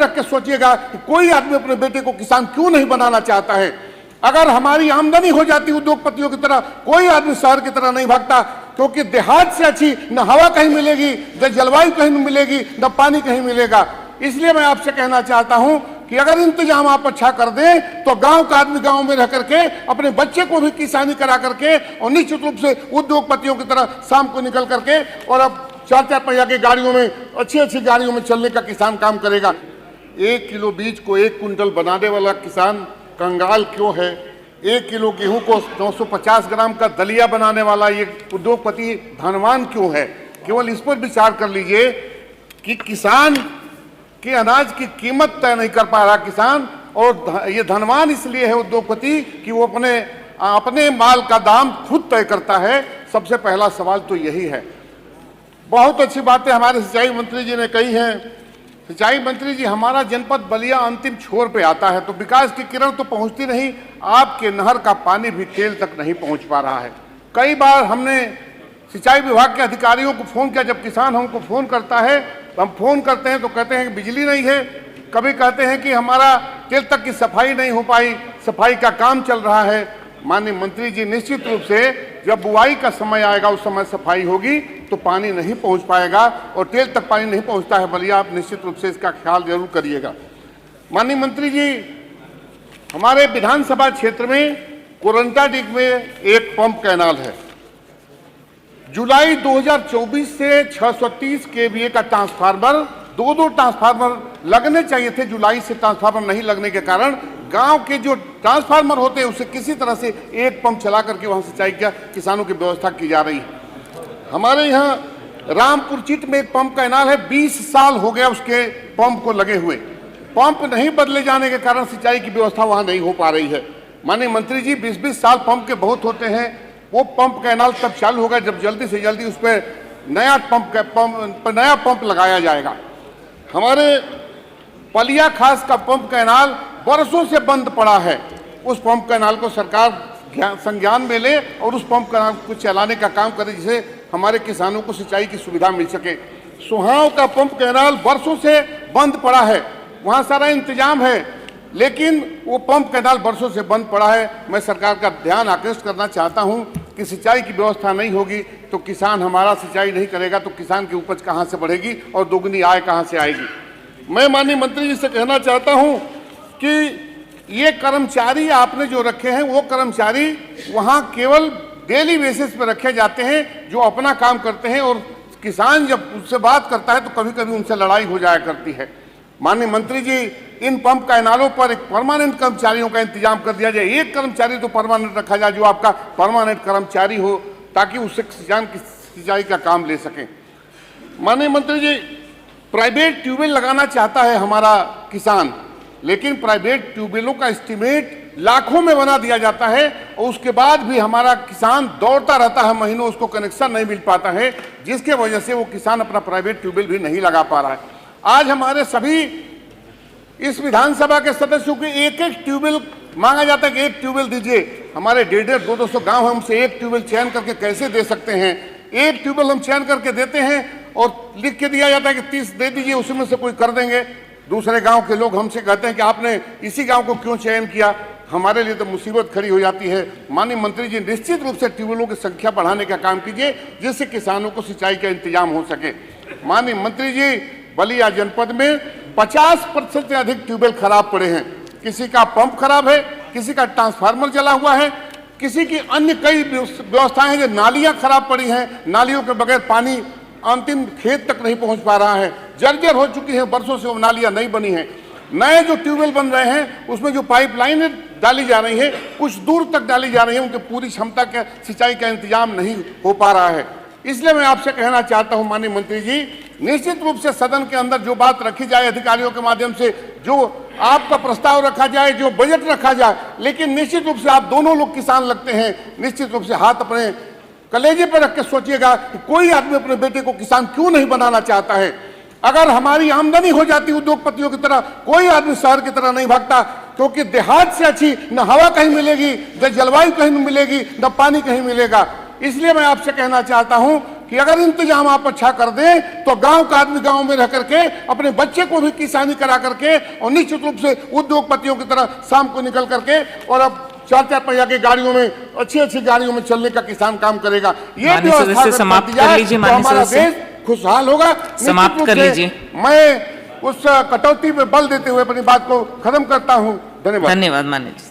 रख के सोचिएगा कि कोई आदमी अपने बेटे को किसान क्यों नहीं बनाना चाहता है। अगर हमारी आमदनी हो जाती उद्योगपतियों की तरह, कोई आदमी शहर की तरह नहीं भागता, क्योंकि देहात से अच्छी न हवा कहीं मिलेगी, न जलवायु कहीं मिलेगी, न पानी कहीं मिलेगा। इसलिए मैं आपसे कहना चाहता हूं कि अगर इंतजाम आप अच्छा कर दें तो गांव का आदमी गांव में रह करके अपने बच्चे को भी किसानी करा करके और निश्चित रूप से उद्योगपतियों की तरह शाम को निकल करके और अब 4-4 पहिया की गाड़ियों में, अच्छी गाड़ियों में चलने का किसान काम करेगा। 1 किलो बीज को 1 कुंटल बनाने वाला किसान कंगाल क्यों है? 1 किलो गेहूं को 950 ग्राम का दलिया बनाने वाला ये उद्योगपति धनवान क्यों है? केवल इस पर विचार कर लीजिए कि किसान के अनाज की कीमत तय नहीं कर पा रहा किसान, और ये धनवान इसलिए है उद्योगपति कि वो अपने माल का दाम खुद तय करता है। सबसे पहला सवाल तो यही है। बहुत अच्छी बातें हमारे सिंचाई मंत्री जी ने कही हैं। सिंचाई मंत्री जी, हमारा जनपद बलिया अंतिम छोर पे आता है तो विकास की किरण तो पहुंचती नहीं, आपके नहर का पानी भी तेल तक नहीं पहुंच पा रहा है। कई बार हमने सिंचाई विभाग के अधिकारियों को फोन किया, जब किसान हमको फोन करता है तो हम फोन करते हैं तो कहते हैं कि बिजली नहीं है, कभी कहते हैं कि हमारा तेल तक की सफाई नहीं हो पाई, सफाई का काम चल रहा है। माननीय मंत्री जी, निश्चित रूप से जब बुआई का समय आएगा उस समय सफाई होगी तो पानी नहीं पहुंच पाएगा, और तेल तक पानी नहीं पहुंचता है बलिया, आप निश्चित रूप से इसका ख्याल जरूर करिएगा। माननीय मंत्री जी, हमारे विधानसभा क्षेत्र में कोरंटाडीह में एक पंप कैनाल है। जुलाई 2024 से 630 केवीए का ट्रांसफार्मर, 2 ट्रांसफार्मर लगने चाहिए थे। जुलाई से ट्रांसफार्मर नहीं लगने के कारण गांव के जो ट्रांसफार्मर होते हैं उससे किसी तरह से एक पंप चला करके वहां सिंचाई का किसानों की व्यवस्था की जा रही है। हमारे यहाँ रामपुर चिट में एक पंप कैनाल है, 20 साल हो गया उसके पंप को लगे हुए। पंप नहीं बदले जाने के कारण सिंचाई की व्यवस्था वहां नहीं हो पा रही है। माननीय मंत्री जी, 20-20 साल पंप के बहुत होते हैं। वो पंप कैनाल तब चालू होगा जब जल्दी से जल्दी उस पर नया पंप लगाया जाएगा। हमारे पलिया खास का पंप कैनाल वर्षों से बंद पड़ा है। उस पंप कैनाल को सरकार संज्ञान में ले और उस पंप कैनाल को चलाने का काम करे, जिससे हमारे किसानों को सिंचाई की सुविधा मिल सके। सुहाव का पंप कैनाल वर्षों से बंद पड़ा है, वहाँ सारा इंतजाम है, लेकिन वो पंप कैनाल वर्षों से बंद पड़ा है। मैं सरकार का ध्यान आकृष्ट करना चाहता हूं कि सिंचाई की व्यवस्था नहीं होगी तो किसान हमारा सिंचाई नहीं करेगा तो किसान की उपज कहां से बढ़ेगी और दोगुनी आय कहां से आएगी। मैं माननीय मंत्री जी से कहना चाहता हूं कि ये कर्मचारी आपने जो रखे हैं वो कर्मचारी वहां केवल डेली बेसिस पर रखे जाते हैं जो अपना काम करते हैं, और किसान जब उससे बात करता है तो कभी कभी उनसे लड़ाई हो जाया करती है। माननीय मंत्री जी, इन पंप कैनालों पर एक परमानेंट कर्मचारियों का इंतजाम कर दिया जाए। एक कर्मचारी तो परमानेंट रखा जाए जो आपका परमानेंट कर्मचारी हो, ताकि उससे किसान की सिंचाई का काम ले सकें। माननीय मंत्री जी, प्राइवेट ट्यूबवेल लगाना चाहता है हमारा किसान, लेकिन प्राइवेट ट्यूबवेलों का एस्टीमेट लाखों में बना दिया जाता है और उसके बाद भी हमारा किसान दौड़ता रहता है, महीनों उसको कनेक्शन नहीं मिल पाता है, जिसके वजह से वो किसान अपना प्राइवेट ट्यूबवेल भी नहीं लगा पा रहा है। आज हमारे सभी इस विधानसभा के सदस्यों को एक ट्यूबवेल मांगा जाता है कि एक ट्यूबवेल दीजिए। हमारे 150-200 गांव हम से एक ट्यूबवेल चयन करके कैसे दे सकते हैं? एक ट्यूबवेल हम चयन करके देते हैं और लिख के दिया जाता है कि 30 दे दीजिए, उसमें से कोई कर देंगे। दूसरे गांव के लोग हमसे कहते हैं कि आपने इसी गांव को क्यों चयन किया? हमारे लिए तो मुसीबत खड़ी हो जाती है। माननीय मंत्री जी, निश्चित रूप से ट्यूबवेलों की संख्या बढ़ाने का काम कीजिए जिससे किसानों को सिंचाई का इंतजाम हो सके। माननीय मंत्री जी, बलिया जनपद में 50% से अधिक ट्यूबवेल खराब पड़े हैं। किसी का पंप खराब है, किसी का ट्रांसफार्मर जला हुआ है, किसी की अन्य कई व्यवस्थाएं हैं, जो नालियां खराब पड़ी हैं, नालियों के बगैर पानी अंतिम खेत तक नहीं पहुंच पा रहा है, जर्जर हो चुकी है, वर्षों से वो नालियां नहीं बनी हैं। नए जो ट्यूबवेल बन रहे हैं उसमें जो पाइपलाइनें डाली जा रही है कुछ दूर तक डाली जा रही है, उनकी पूरी क्षमता के सिंचाई का इंतजाम नहीं हो पा रहा है। इसलिए मैं आपसे कहना चाहता हूं माननीय मंत्री जी, निश्चित रूप से सदन के अंदर जो बात रखी जाए अधिकारियों के माध्यम से, जो आपका प्रस्ताव रखा जाए, जो बजट रखा जाए, लेकिन निश्चित रूप से आप दोनों लोग किसान लगते हैं, निश्चित रूप से हाथ अपने कलेजे पर रख के सोचिएगा कि कोई आदमी अपने बेटे को किसान क्यों नहीं बनाना चाहता है। अगर हमारी आमदनी हो जाती उद्योगपतियों की तरह, कोई आदमी शहर की तरह नहीं भागता, क्योंकि देहात से अच्छी न हवा कहीं मिलेगी, न जलवायु कहीं मिलेगी, न पानी कहीं मिलेगा। इसलिए मैं आपसे कहना चाहता हूं कि अगर इंतजाम आप अच्छा कर दें तो गांव का आदमी गांव में रह करके अपने बच्चे को भी किसानी करा करके और निश्चित रूप से उद्योगपतियों की तरह शाम को निकल करके और अब 4-4 पहिया की गाड़ियों में अच्छी गाड़ियों में चलने का किसान काम करेगा। ये व्यवस्था समाप्त कर लीजिए, तो हमारा देश खुशहाल होगा। समाप्त कर लीजिए। मैं उस कटौती पे बल देते हुए अपनी बात को खत्म करता हूँ। धन्यवाद। धन्यवाद माननीय।